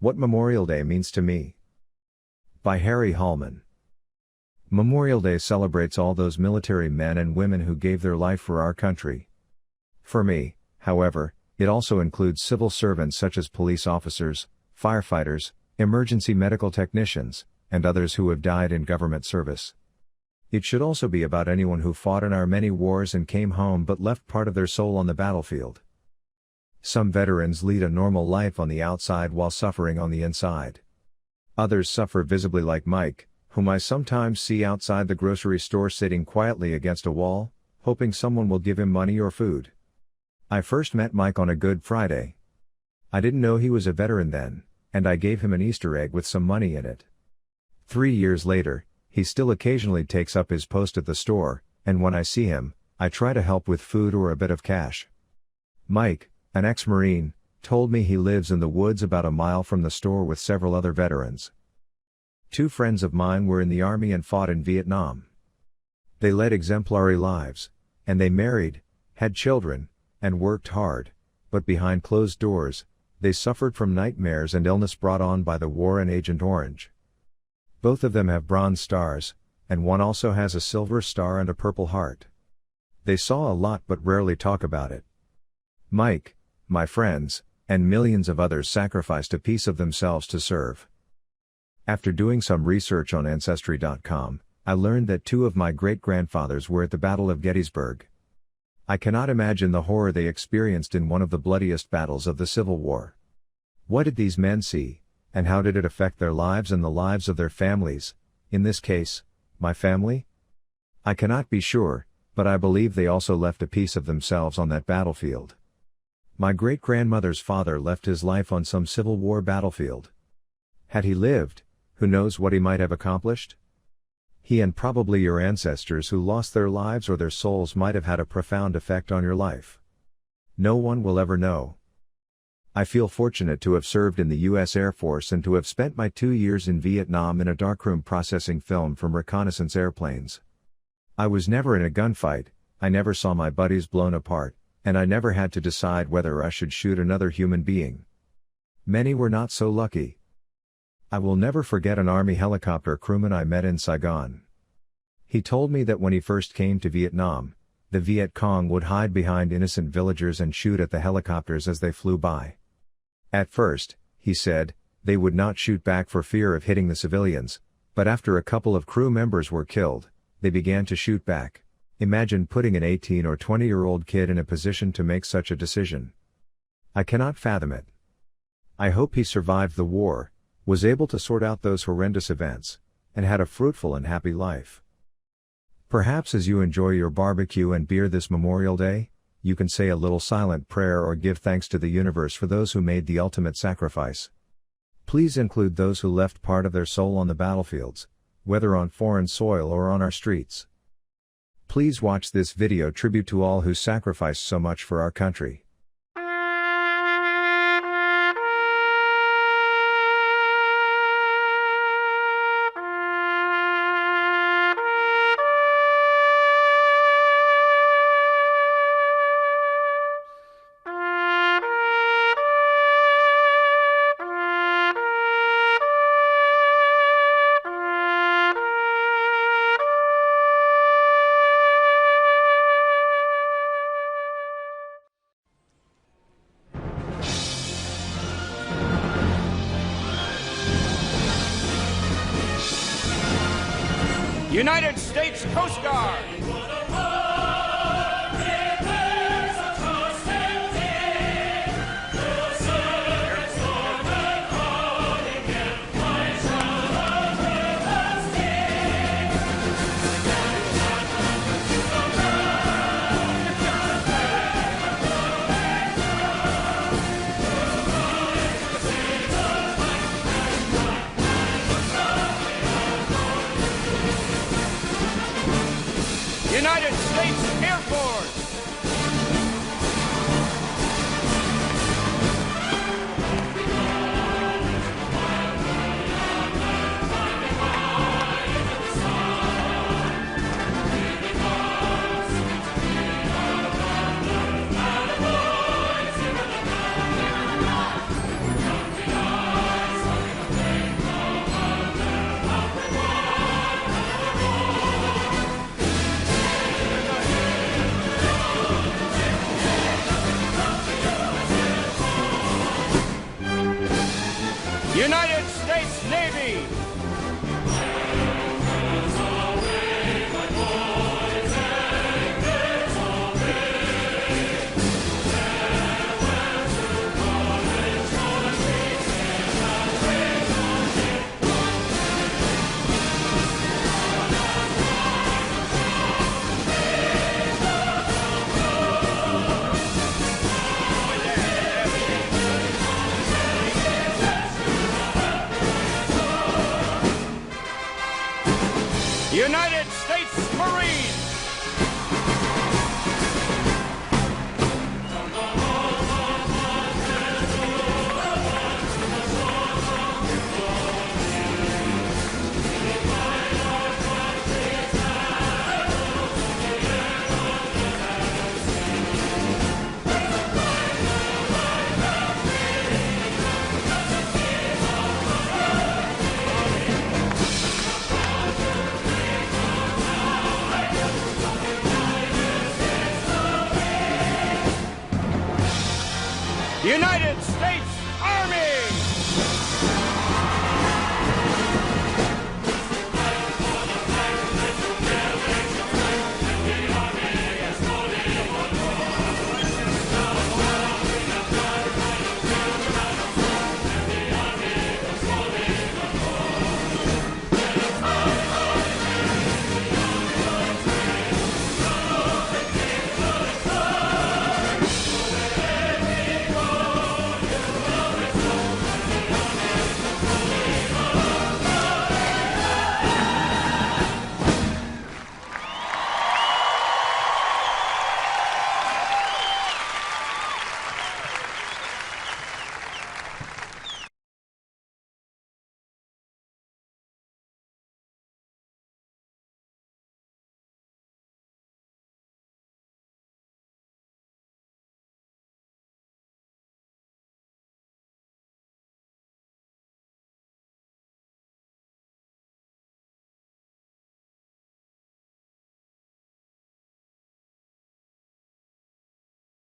What Memorial Day Means to Me. By Harry Hallman. Memorial Day celebrates all those military men and women who gave their life for our country. For me, however, it also includes civil servants such as police officers, firefighters, emergency medical technicians, and others who have died in government service. It should also be about anyone who fought in our many wars and came home but left part of their soul on the battlefield. Some veterans lead a normal life on the outside while suffering on the inside. Others suffer visibly, like Mike, whom I sometimes see outside the grocery store sitting quietly against a wall, hoping someone will give him money or food. I first met Mike on a Good Friday. I didn't know he was a veteran then, and I gave him an Easter egg with some money in it. 3 years later, he still occasionally takes up his post at the store, and when I see him, I try to help with food or a bit of cash. Mike, an ex-Marine, told me he lives in the woods about a mile from the store with several other veterans. 2 friends of mine were in the Army and fought in Vietnam. They led exemplary lives, and they married, had children, and worked hard, but behind closed doors, they suffered from nightmares and illness brought on by the war and Agent Orange. Both of them have Bronze Stars, and one also has a Silver Star and a Purple Heart. They saw a lot but rarely talk about it. Mike, my friends, and millions of others sacrificed a piece of themselves to serve. After doing some research on Ancestry.com, I learned that 2 of my great-grandfathers were at the Battle of Gettysburg. I cannot imagine the horror they experienced in one of the bloodiest battles of the Civil War. What did these men see, and how did it affect their lives and the lives of their families, in this case, my family? I cannot be sure, but I believe they also left a piece of themselves on that battlefield. My great-grandmother's father left his life on some Civil War battlefield. Had he lived, who knows what he might have accomplished? He and probably your ancestors who lost their lives or their souls might have had a profound effect on your life. No one will ever know. I feel fortunate to have served in the U.S. Air Force and to have spent my 2 years in Vietnam in a darkroom processing film from reconnaissance airplanes. I was never in a gunfight, I never saw my buddies blown apart, and I never had to decide whether I should shoot another human being. Many were not so lucky. I will never forget an Army helicopter crewman I met in Saigon. He told me that when he first came to Vietnam, the Viet Cong would hide behind innocent villagers and shoot at the helicopters as they flew by. At first, he said, they would not shoot back for fear of hitting the civilians, but after a couple of crew members were killed, they began to shoot back. Imagine putting an 18 or 20-year-old kid in a position to make such a decision. I cannot fathom it. I hope he survived the war, was able to sort out those horrendous events, and had a fruitful and happy life. Perhaps as you enjoy your barbecue and beer this Memorial Day, you can say a little silent prayer or give thanks to the universe for those who made the ultimate sacrifice. Please include those who left part of their soul on the battlefields, whether on foreign soil or on our streets. Please watch this video tribute to all who sacrificed so much for our country. United States Coast Guard. United States Air Force. United States Navy. United States Marines.